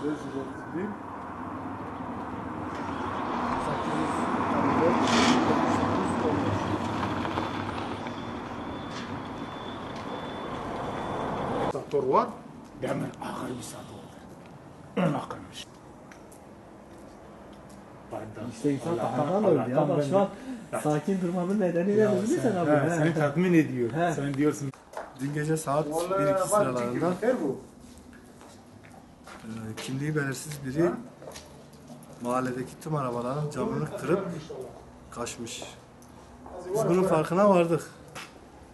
531 Sator var. Demin ağır bir saat oldu. Ön akılmış. İşte insan kahraman öldü ya. Bak şu an sakin durmamın nedeni ne bilirsen abi. Seni tatmin ediyor. He. Sen diyorsun. Dün gece saat 1-2 sıralarında kimliği belirsiz biri mahalledeki tüm arabaların camını kırıp kaçmış. Biz bunun farkına vardık.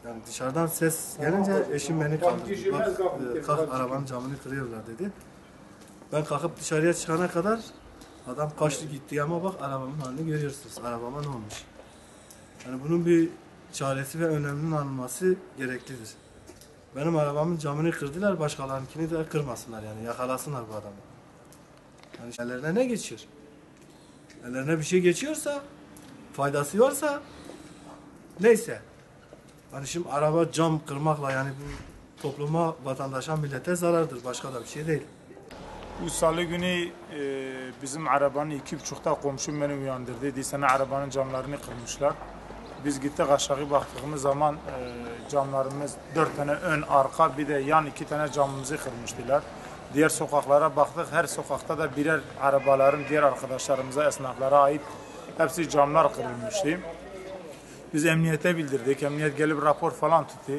Yani dışarıdan ses gelince eşim beni kaldırdı. Bak kalk arabanın camını kırıyorlar dedi. Ben kalkıp dışarıya çıkana kadar adam kaçtı gitti ama bak arabamın halini görüyorsunuz. Arabama ne olmuş? Yani bunun bir çaresi ve önleminin alınması gereklidir. Benim arabamın camını kırdılar, başkalarınkini de kırmasınlar yani yakalasınlar bu adamı. Yani ellerine ne geçiyor? Ellerine bir şey geçiyorsa, faydası varsa neyse. Hani şimdi araba cam kırmakla yani bu topluma, vatandaşa, millete zarardır. Başka da bir şey değil. Bu salı günü bizim arabanın 2.30'da komşum beni uyandırdı. Dedi sana arabanın camlarını kırmışlar. Biz gittik aşağı baktığımız zaman camlarımız 4 tane ön arka bir de yan 2 tane camımızı kırmıştılar. Diğer sokaklara baktık. Her sokakta da birer arabaların diğer arkadaşlarımıza, esnaflara ait hepsi camlar kırılmıştı. Biz emniyete bildirdik. Emniyet gelip rapor falan tuttu.